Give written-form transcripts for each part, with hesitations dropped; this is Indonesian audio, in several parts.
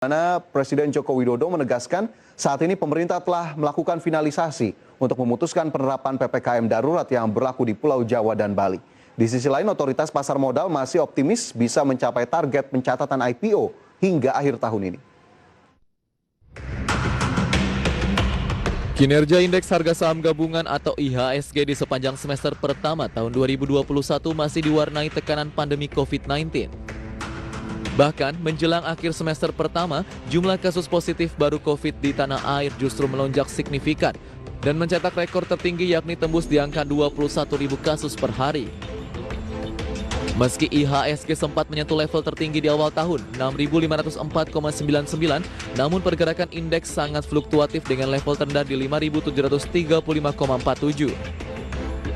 Mana Presiden Joko Widodo menegaskan saat ini pemerintah telah melakukan finalisasi untuk memutuskan penerapan PPKM darurat yang berlaku di Pulau Jawa dan Bali. Di sisi lain, otoritas pasar modal masih optimis bisa mencapai target pencatatan IPO hingga akhir tahun ini. Kinerja Indeks Harga Saham Gabungan atau IHSG di sepanjang semester pertama tahun 2021 masih diwarnai tekanan pandemi COVID-19. Bahkan menjelang akhir semester pertama, jumlah kasus positif baru COVID di tanah air justru melonjak signifikan dan mencetak rekor tertinggi yakni tembus di angka 21.000 kasus per hari. Meski IHSG sempat menyentuh level tertinggi di awal tahun, 6.504,99, namun pergerakan indeks sangat fluktuatif dengan level terendah di 5.735,47.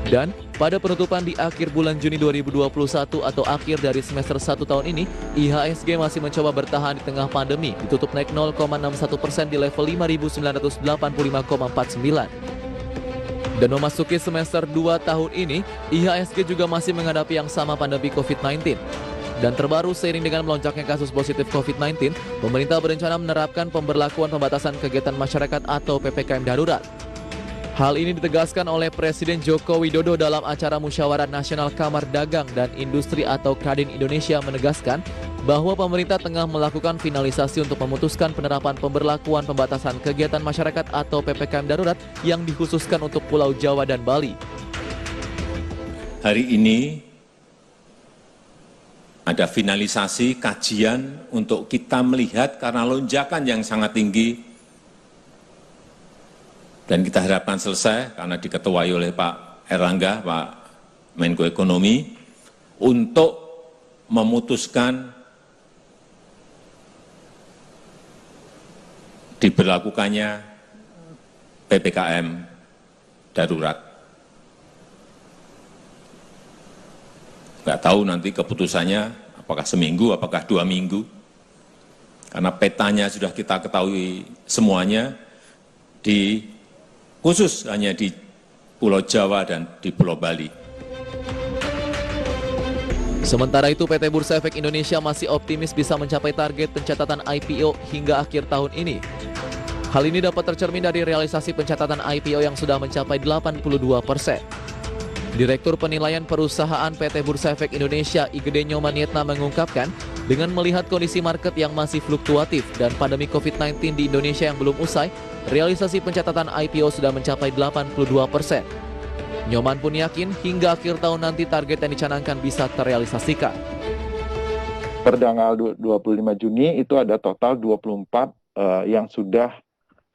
Dan pada penutupan di akhir bulan Juni 2021 atau akhir dari semester 1 tahun ini, IHSG masih mencoba bertahan di tengah pandemi, ditutup naik 0,61% di level 5.985,49. Dan memasuki semester 2 tahun ini, IHSG juga masih menghadapi yang sama pandemi COVID-19. Dan terbaru seiring dengan melonjaknya kasus positif COVID-19, pemerintah berencana menerapkan pemberlakuan pembatasan kegiatan masyarakat atau PPKM darurat. Hal ini ditegaskan oleh Presiden Joko Widodo dalam acara Musyawarah Nasional Kamar Dagang dan Industri atau Kadin Indonesia menegaskan bahwa pemerintah tengah melakukan finalisasi untuk memutuskan penerapan pemberlakuan pembatasan kegiatan masyarakat atau PPKM darurat yang dikhususkan untuk Pulau Jawa dan Bali. Hari ini ada finalisasi kajian untuk kita melihat karena lonjakan yang sangat tinggi. Dan kita harapkan selesai karena diketuai oleh Pak Erlangga, Pak Menko Ekonomi, untuk memutuskan diberlakukannya PPKM darurat. Nggak tahu nanti keputusannya apakah seminggu, apakah 2 minggu. Karena petanya sudah kita ketahui semuanya, khusus hanya di Pulau Jawa dan di Pulau Bali. Sementara itu, PT Bursa Efek Indonesia masih optimis bisa mencapai target pencatatan IPO hingga akhir tahun ini. Hal ini dapat tercermin dari realisasi pencatatan IPO yang sudah mencapai 82%. Direktur Penilaian Perusahaan PT Bursa Efek Indonesia Igede Nyoman-Yetna mengungkapkan, dengan melihat kondisi market yang masih fluktuatif dan pandemi COVID-19 di Indonesia yang belum usai, realisasi pencatatan IPO sudah mencapai 82%. Nyoman pun yakin hingga akhir tahun nanti target yang dicanangkan bisa terrealisasikan. Per tanggal 25 Juni itu ada total 24 yang sudah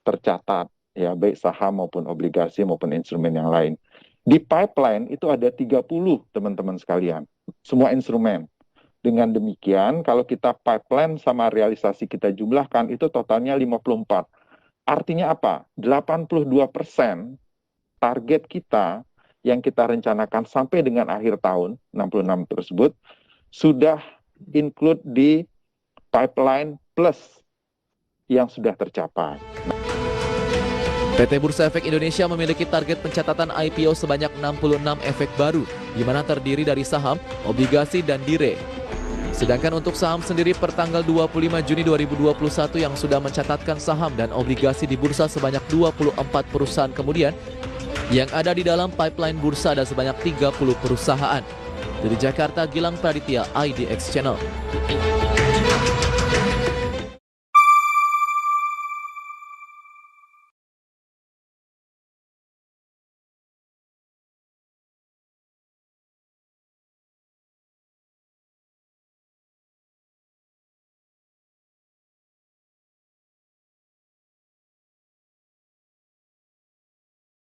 tercatat, ya baik saham maupun obligasi maupun instrumen yang lain. Di pipeline itu ada 30 teman-teman sekalian, semua instrumen. Dengan demikian, kalau kita pipeline sama realisasi kita jumlahkan, itu totalnya 54. Artinya apa? 82% target kita yang kita rencanakan sampai dengan akhir tahun, 66 tersebut, sudah include di pipeline plus yang sudah tercapai. PT Bursa Efek Indonesia memiliki target pencatatan IPO sebanyak 66 efek baru, di mana terdiri dari saham, obligasi, dan dire. Sedangkan untuk saham sendiri per tanggal 25 Juni 2021 yang sudah mencatatkan saham dan obligasi di bursa sebanyak 24 perusahaan kemudian, yang ada di dalam pipeline bursa ada sebanyak 30 perusahaan. Dari Jakarta, Gilang Praditya, IDX Channel.